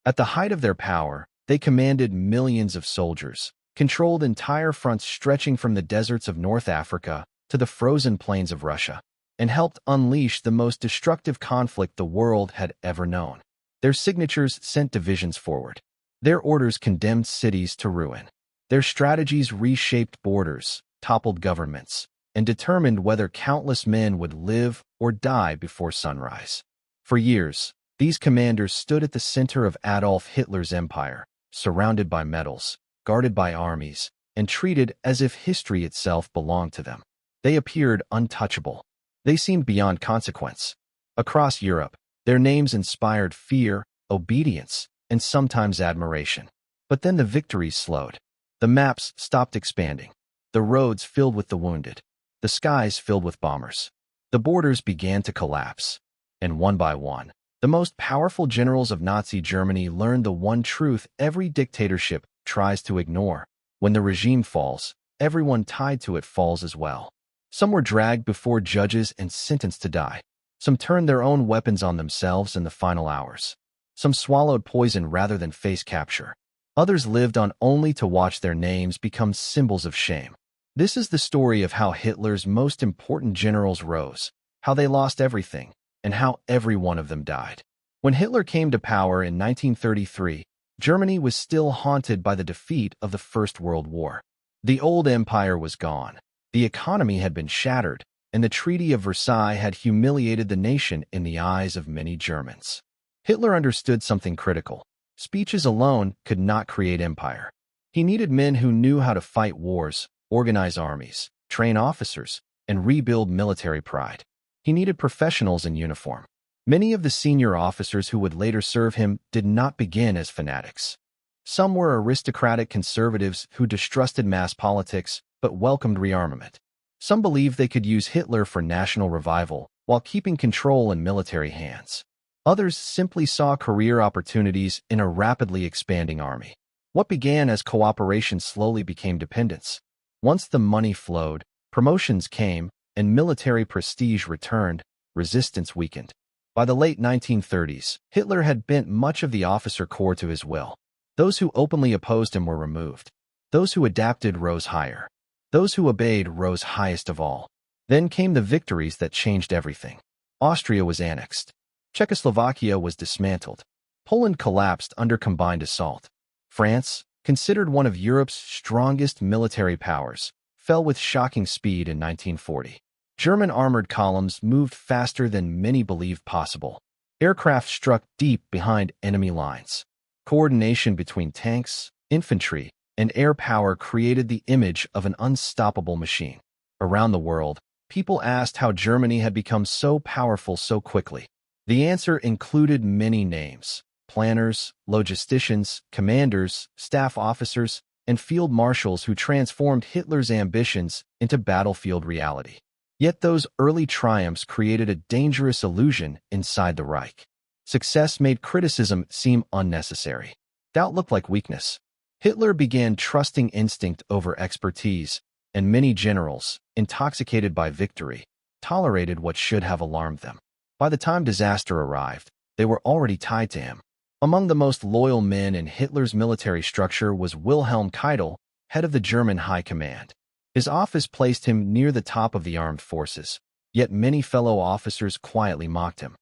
At the height of their power, they commanded millions of soldiers, controlled entire fronts stretching from the deserts of North Africa to the frozen plains of Russia, and helped unleash the most destructive conflict the world had ever known. Their signatures sent divisions forward. Their orders condemned cities to ruin. Their strategies reshaped borders, toppled governments, and determined whether countless men would live or die before sunrise. For years, these commanders stood at the center of Adolf Hitler's empire, surrounded by medals, guarded by armies, and treated as if history itself belonged to them. They appeared untouchable. They seemed beyond consequence. Across Europe, their names inspired fear, obedience, and sometimes admiration. But then the victories slowed. The maps stopped expanding. The roads filled with the wounded. The skies filled with bombers. The borders began to collapse. And one by one, the most powerful generals of Nazi Germany learned the one truth every dictatorship tries to ignore. When the regime falls, everyone tied to it falls as well. Some were dragged before judges and sentenced to die. Some turned their own weapons on themselves in the final hours. Some swallowed poison rather than face capture. Others lived on only to watch their names become symbols of shame. This is the story of how Hitler's most important generals rose, how they lost everything, and how every one of them died. When Hitler came to power in 1933, Germany was still haunted by the defeat of the First World War. The old empire was gone. The economy had been shattered, and the Treaty of Versailles had humiliated the nation in the eyes of many Germans. Hitler understood something critical. Speeches alone could not create empire. He needed men who knew how to fight wars, organize armies, train officers, and rebuild military pride. He needed professionals in uniform. Many of the senior officers who would later serve him did not begin as fanatics. Some were aristocratic conservatives who distrusted mass politics but welcomed rearmament. Some believed they could use Hitler for national revival while keeping control in military hands. Others simply saw career opportunities in a rapidly expanding army. What began as cooperation slowly became dependence. Once the money flowed, promotions came, and military prestige returned, resistance weakened. By the late 1930s, Hitler had bent much of the officer corps to his will. Those who openly opposed him were removed. Those who adapted rose higher. Those who obeyed rose highest of all. Then came the victories that changed everything. Austria was annexed. Czechoslovakia was dismantled. Poland collapsed under combined assault. France, considered one of Europe's strongest military powers, fell with shocking speed in 1940. German armored columns moved faster than many believed possible. Aircraft struck deep behind enemy lines. Coordination between tanks, infantry, and air power created the image of an unstoppable machine. Around the world, people asked how Germany had become so powerful so quickly. The answer included many names: planners, logisticians, commanders, staff officers, and field marshals who transformed Hitler's ambitions into battlefield reality. Yet those early triumphs created a dangerous illusion inside the Reich. Success made criticism seem unnecessary. Doubt looked like weakness. Hitler began trusting instinct over expertise, and many generals, intoxicated by victory, tolerated what should have alarmed them. By the time disaster arrived, they were already tied to him. Among the most loyal men in Hitler's military structure was Wilhelm Keitel, head of the German High Command. His office placed him near the top of the armed forces, yet many fellow officers quietly mocked him.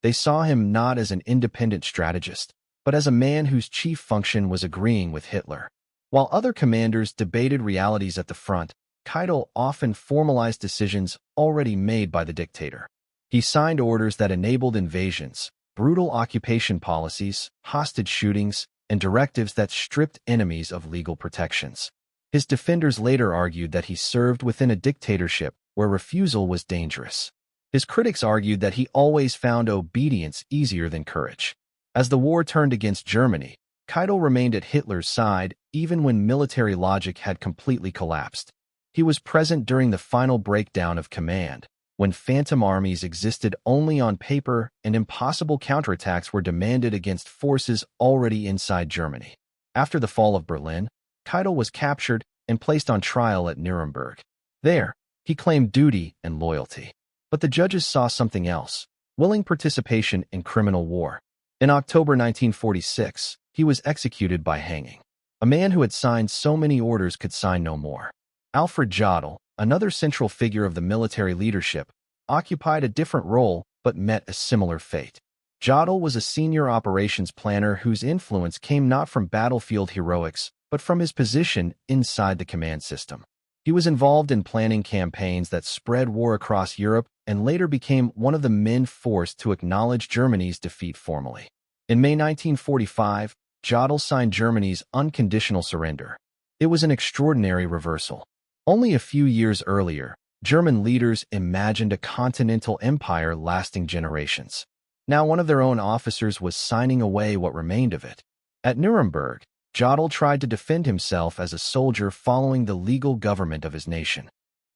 They saw him not as an independent strategist, but as a man whose chief function was agreeing with Hitler. While other commanders debated realities at the front, Keitel often formalized decisions already made by the dictator. He signed orders that enabled invasions, brutal occupation policies, hostage shootings, and directives that stripped enemies of legal protections. His defenders later argued that he served within a dictatorship where refusal was dangerous. His critics argued that he always found obedience easier than courage. As the war turned against Germany, Keitel remained at Hitler's side even when military logic had completely collapsed. He was present during the final breakdown of command, when phantom armies existed only on paper and impossible counterattacks were demanded against forces already inside Germany. After the fall of Berlin, Keitel was captured and placed on trial at Nuremberg. There, he claimed duty and loyalty. But the judges saw something else: willing participation in criminal war. In October 1946, he was executed by hanging. A man who had signed so many orders could sign no more. Alfred Jodl, another central figure of the military leadership, occupied a different role but met a similar fate. Jodl was a senior operations planner whose influence came not from battlefield heroics, but from his position inside the command system. He was involved in planning campaigns that spread war across Europe and later became one of the men forced to acknowledge Germany's defeat formally. In May 1945, Jodl signed Germany's unconditional surrender. It was an extraordinary reversal. Only a few years earlier, German leaders imagined a continental empire lasting generations. Now one of their own officers was signing away what remained of it. At Nuremberg, Jodl tried to defend himself as a soldier following the legal government of his nation.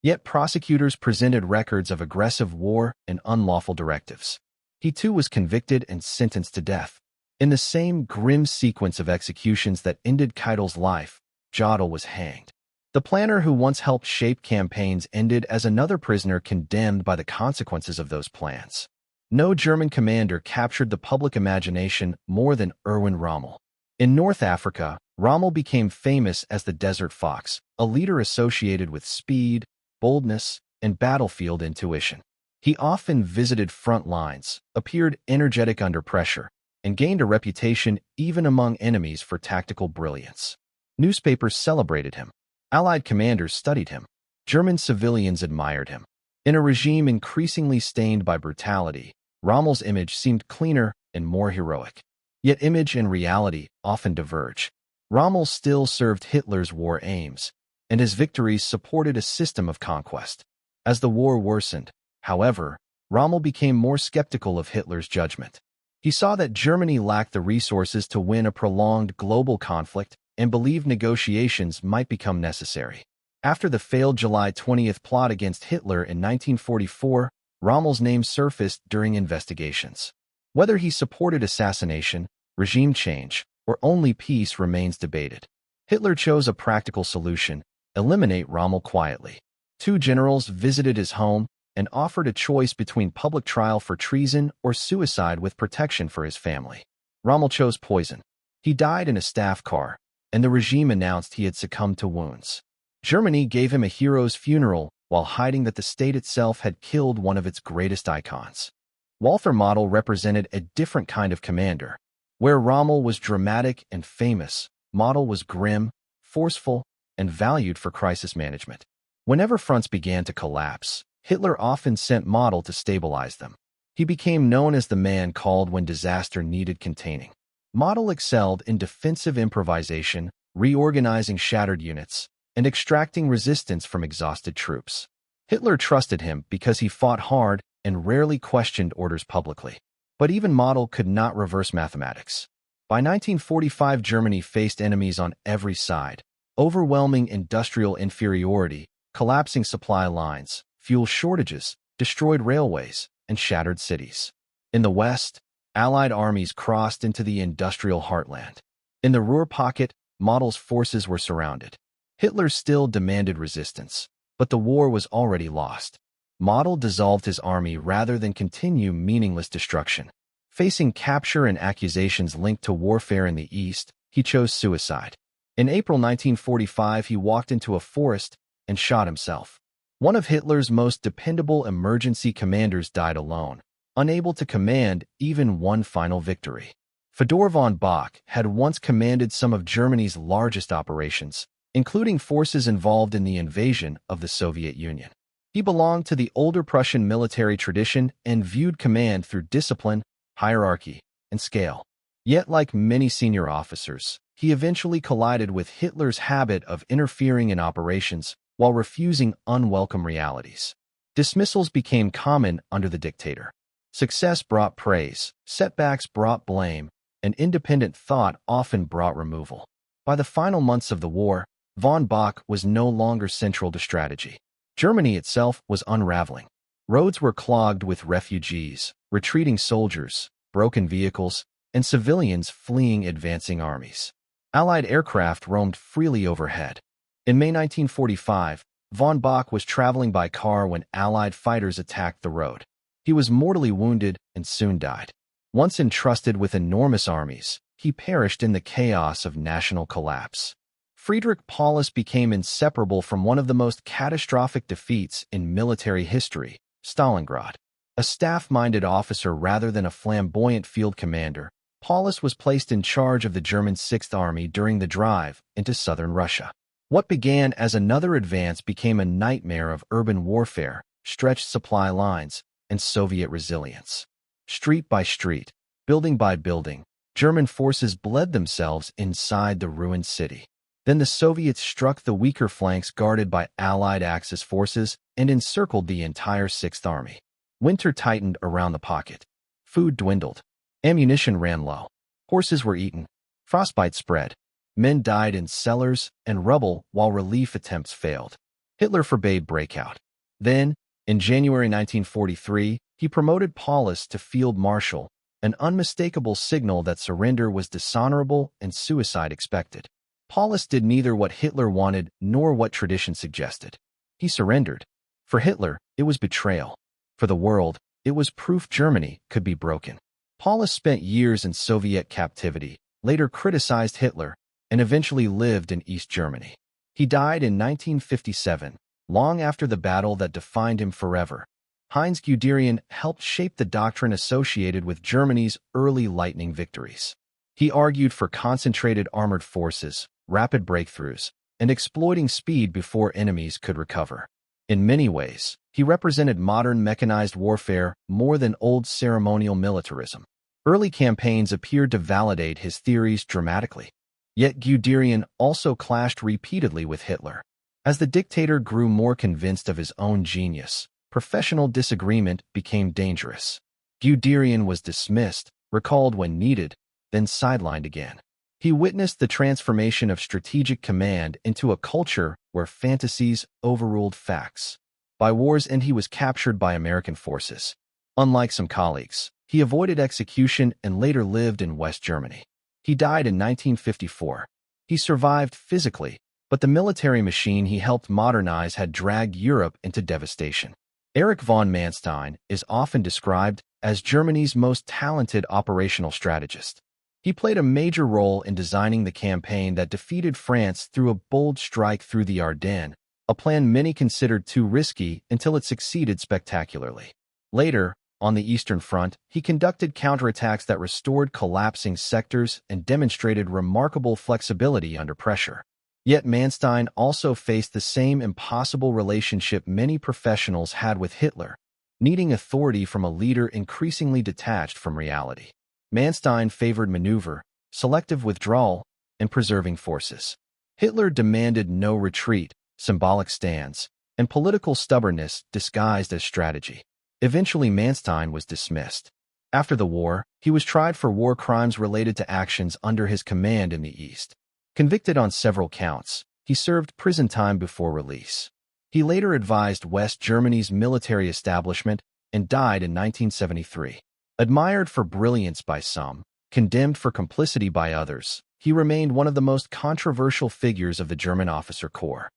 Yet prosecutors presented records of aggressive war and unlawful directives. He too was convicted and sentenced to death. In the same grim sequence of executions that ended Keitel's life, Jodl was hanged. The planner who once helped shape campaigns ended as another prisoner condemned by the consequences of those plans. No German commander captured the public imagination more than Erwin Rommel. In North Africa, Rommel became famous as the Desert Fox, a leader associated with speed, boldness, and battlefield intuition. He often visited front lines, appeared energetic under pressure, and gained a reputation even among enemies for tactical brilliance. Newspapers celebrated him. Allied commanders studied him. German civilians admired him. In a regime increasingly stained by brutality, Rommel's image seemed cleaner and more heroic. Yet image and reality often diverge. Rommel still served Hitler's war aims, and his victories supported a system of conquest. As the war worsened, however, Rommel became more skeptical of Hitler's judgment. He saw that Germany lacked the resources to win a prolonged global conflict and believed negotiations might become necessary. After the failed July 20th plot against Hitler in 1944, Rommel's name surfaced during investigations. Whether he supported assassination, regime change, or only peace remains debated. Hitler chose a practical solution: eliminate Rommel quietly. Two generals visited his home and offered a choice between public trial for treason or suicide with protection for his family. Rommel chose poison. He died in a staff car, and the regime announced he had succumbed to wounds. Germany gave him a hero's funeral while hiding that the state itself had killed one of its greatest icons. Walter Model represented a different kind of commander. Where Rommel was dramatic and famous, Model was grim, forceful, and valued for crisis management. Whenever fronts began to collapse, Hitler often sent Model to stabilize them. He became known as the man called when disaster needed containing. Model excelled in defensive improvisation, reorganizing shattered units, and extracting resistance from exhausted troops. Hitler trusted him because he fought hard and rarely questioned orders publicly. But even Model could not reverse mathematics. By 1945, Germany faced enemies on every side: overwhelming industrial inferiority, collapsing supply lines, fuel shortages, destroyed railways, and shattered cities. In the West, Allied armies crossed into the industrial heartland. In the Ruhr pocket, Model's forces were surrounded. Hitler still demanded resistance, but the war was already lost. Model dissolved his army rather than continue meaningless destruction. Facing capture and accusations linked to warfare in the East, he chose suicide. In April 1945, he walked into a forest and shot himself. One of Hitler's most dependable emergency commanders died alone, unable to command even one final victory. Fedor von Bock had once commanded some of Germany's largest operations, including forces involved in the invasion of the Soviet Union. He belonged to the older Prussian military tradition and viewed command through discipline, hierarchy, and scale. Yet, like many senior officers, he eventually collided with Hitler's habit of interfering in operations while refusing unwelcome realities. Dismissals became common under the dictator. Success brought praise, setbacks brought blame, and independent thought often brought removal. By the final months of the war, von Bock was no longer central to strategy. Germany itself was unraveling. Roads were clogged with refugees, retreating soldiers, broken vehicles, and civilians fleeing advancing armies. Allied aircraft roamed freely overhead. In May 1945, von Bock was traveling by car when Allied fighters attacked the road. He was mortally wounded and soon died. Once entrusted with enormous armies, he perished in the chaos of national collapse. Friedrich Paulus became inseparable from one of the most catastrophic defeats in military history, Stalingrad. A staff-minded officer rather than a flamboyant field commander, Paulus was placed in charge of the German Sixth Army during the drive into southern Russia. What began as another advance became a nightmare of urban warfare, stretched supply lines, and Soviet resilience. Street by street, building by building, German forces bled themselves inside the ruined city. Then the Soviets struck the weaker flanks guarded by Allied Axis forces and encircled the entire Sixth Army. Winter tightened around the pocket. Food dwindled. Ammunition ran low. Horses were eaten. Frostbite spread. Men died in cellars and rubble while relief attempts failed. Hitler forbade breakout. Then, in January 1943, he promoted Paulus to field marshal, an unmistakable signal that surrender was dishonorable and suicide expected. Paulus did neither what Hitler wanted nor what tradition suggested. He surrendered. For Hitler, it was betrayal. For the world, it was proof Germany could be broken. Paulus spent years in Soviet captivity, later criticized Hitler, and eventually lived in East Germany. He died in 1957, long after the battle that defined him forever. Heinz Guderian helped shape the doctrine associated with Germany's early lightning victories. He argued for concentrated armored forces, rapid breakthroughs, and exploiting speed before enemies could recover. In many ways, he represented modern mechanized warfare more than old ceremonial militarism. Early campaigns appeared to validate his theories dramatically. Yet Guderian also clashed repeatedly with Hitler. As the dictator grew more convinced of his own genius, professional disagreement became dangerous. Guderian was dismissed, recalled when needed, then sidelined again. He witnessed the transformation of strategic command into a culture where fantasies overruled facts. By war's end, he was captured by American forces. Unlike some colleagues, he avoided execution and later lived in West Germany. He died in 1954. He survived physically, but the military machine he helped modernize had dragged Europe into devastation. Erich von Manstein is often described as Germany's most talented operational strategist. He played a major role in designing the campaign that defeated France through a bold strike through the Ardennes, a plan many considered too risky until it succeeded spectacularly. Later, on the Eastern Front, he conducted counterattacks that restored collapsing sectors and demonstrated remarkable flexibility under pressure. Yet Manstein also faced the same impossible relationship many professionals had with Hitler, needing authority from a leader increasingly detached from reality. Manstein favored maneuver, selective withdrawal, and preserving forces. Hitler demanded no retreat, symbolic stands, and political stubbornness disguised as strategy. Eventually, Manstein was dismissed. After the war, he was tried for war crimes related to actions under his command in the East. Convicted on several counts, he served prison time before release. He later advised West Germany's military establishment and died in 1973. Admired for brilliance by some, condemned for complicity by others, he remained one of the most controversial figures of the German officer corps.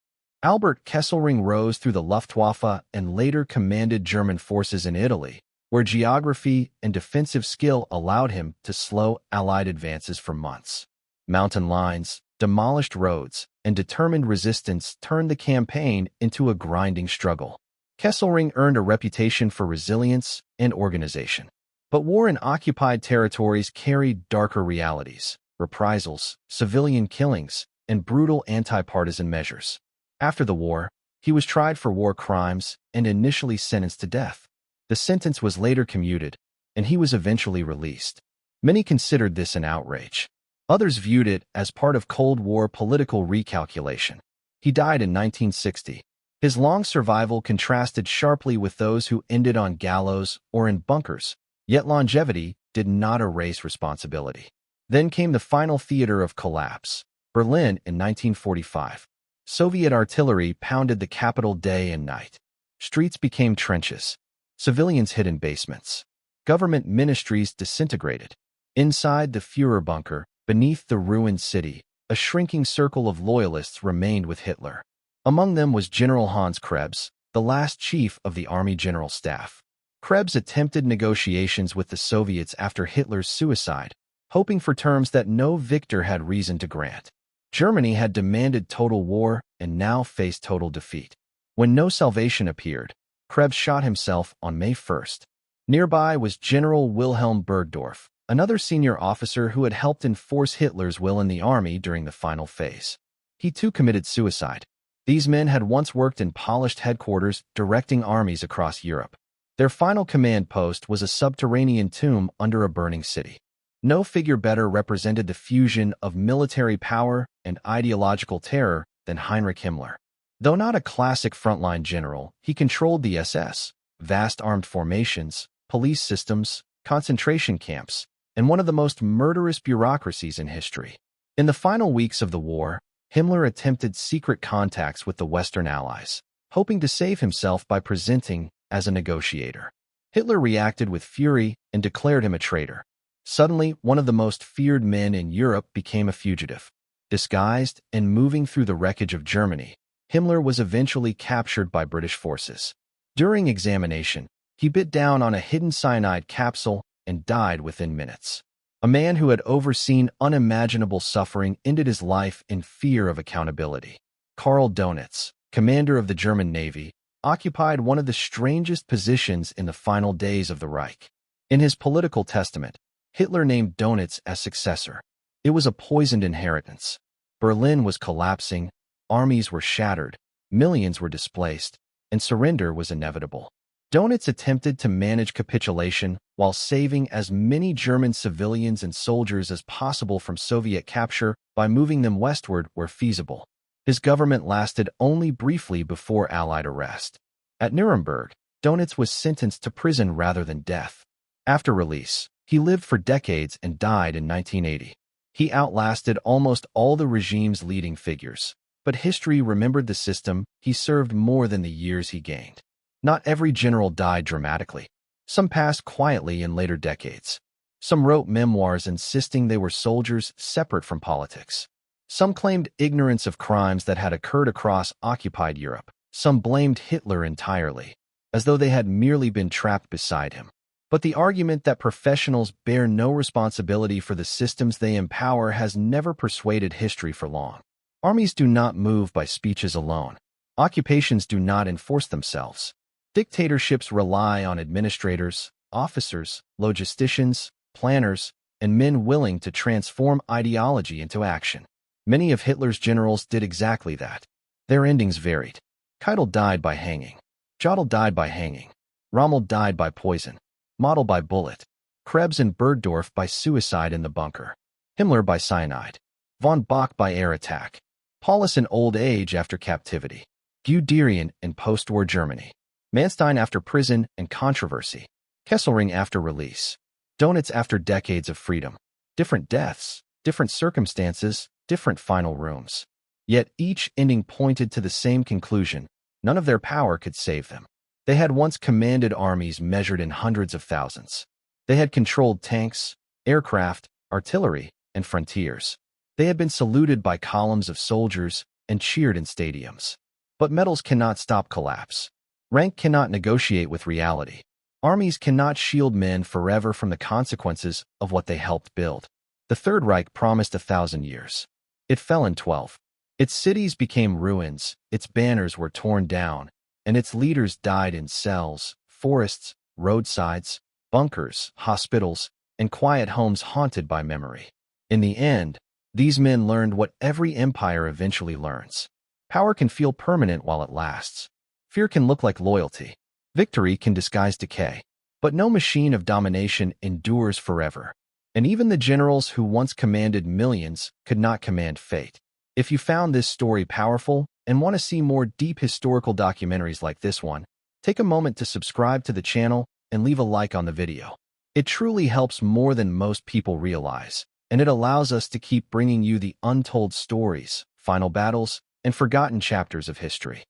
Albert Kesselring rose through the Luftwaffe and later commanded German forces in Italy, where geography and defensive skill allowed him to slow Allied advances for months. Mountain lines, demolished roads, and determined resistance turned the campaign into a grinding struggle. Kesselring earned a reputation for resilience and organization. But war in occupied territories carried darker realities: reprisals, civilian killings, and brutal anti-partisan measures. After the war, he was tried for war crimes and initially sentenced to death. The sentence was later commuted, and he was eventually released. Many considered this an outrage. Others viewed it as part of Cold War political recalculation. He died in 1960. His long survival contrasted sharply with those who ended on gallows or in bunkers, yet longevity did not erase responsibility. Then came the final theater of collapse, Berlin in 1945. Soviet artillery pounded the capital day and night. Streets became trenches. Civilians hid in basements. Government ministries disintegrated. Inside the Führer bunker, beneath the ruined city, a shrinking circle of loyalists remained with Hitler. Among them was General Hans Krebs, the last chief of the Army General Staff. Krebs attempted negotiations with the Soviets after Hitler's suicide, hoping for terms that no victor had reason to grant. Germany had demanded total war and now faced total defeat. When no salvation appeared, Krebs shot himself on May 1st. Nearby was General Wilhelm Burgdorf, another senior officer who had helped enforce Hitler's will in the army during the final phase. He too committed suicide. These men had once worked in polished headquarters directing armies across Europe. Their final command post was a subterranean tomb under a burning city. No figure better represented the fusion of military power and ideological terror than Heinrich Himmler. Though not a classic frontline general, he controlled the SS, vast armed formations, police systems, concentration camps, and one of the most murderous bureaucracies in history. In the final weeks of the war, Himmler attempted secret contacts with the Western Allies, hoping to save himself by presenting as a negotiator. Hitler reacted with fury and declared him a traitor. Suddenly, one of the most feared men in Europe became a fugitive. Disguised and moving through the wreckage of Germany, Himmler was eventually captured by British forces. During examination, he bit down on a hidden cyanide capsule and died within minutes. A man who had overseen unimaginable suffering ended his life in fear of accountability. Karl Dönitz, commander of the German Navy, occupied one of the strangest positions in the final days of the Reich. In his political testament, Hitler named Dönitz as successor. It was a poisoned inheritance. Berlin was collapsing, armies were shattered, millions were displaced, and surrender was inevitable. Dönitz attempted to manage capitulation while saving as many German civilians and soldiers as possible from Soviet capture by moving them westward where feasible. His government lasted only briefly before Allied arrest. At Nuremberg, Dönitz was sentenced to prison rather than death. After release, he lived for decades and died in 1980. He outlasted almost all the regime's leading figures, but history remembered the system he served more than the years he gained. Not every general died dramatically. Some passed quietly in later decades. Some wrote memoirs insisting they were soldiers separate from politics. Some claimed ignorance of crimes that had occurred across occupied Europe. Some blamed Hitler entirely, as though they had merely been trapped beside him. But the argument that professionals bear no responsibility for the systems they empower has never persuaded history for long. Armies do not move by speeches alone. Occupations do not enforce themselves. Dictatorships rely on administrators, officers, logisticians, planners, and men willing to transform ideology into action. Many of Hitler's generals did exactly that. Their endings varied. Keitel died by hanging. Jodl died by hanging. Rommel died by poison. Model by bullet. Krebs and Burgdorf by suicide in the bunker. Himmler by cyanide. Von Bock by air attack. Paulus in old age after captivity. Guderian in post-war Germany. Manstein after prison and controversy. Kesselring after release. Dönitz after decades of freedom. Different deaths, different circumstances, different final rooms. Yet each ending pointed to the same conclusion: none of their power could save them. They had once commanded armies measured in hundreds of thousands. They had controlled tanks, aircraft, artillery, and frontiers. They had been saluted by columns of soldiers and cheered in stadiums. But medals cannot stop collapse. Rank cannot negotiate with reality. Armies cannot shield men forever from the consequences of what they helped build. The Third Reich promised 1,000 years. It fell in 12. Its cities became ruins, its banners were torn down, and its leaders died in cells, forests, roadsides, bunkers, hospitals, and quiet homes haunted by memory. In the end, these men learned what every empire eventually learns. Power can feel permanent while it lasts. Fear can look like loyalty. Victory can disguise decay. But no machine of domination endures forever. And even the generals who once commanded millions could not command fate. If you found this story powerful and want to see more deep historical documentaries like this one, take a moment to subscribe to the channel and leave a like on the video. It truly helps more than most people realize, and it allows us to keep bringing you the untold stories, final battles, and forgotten chapters of history.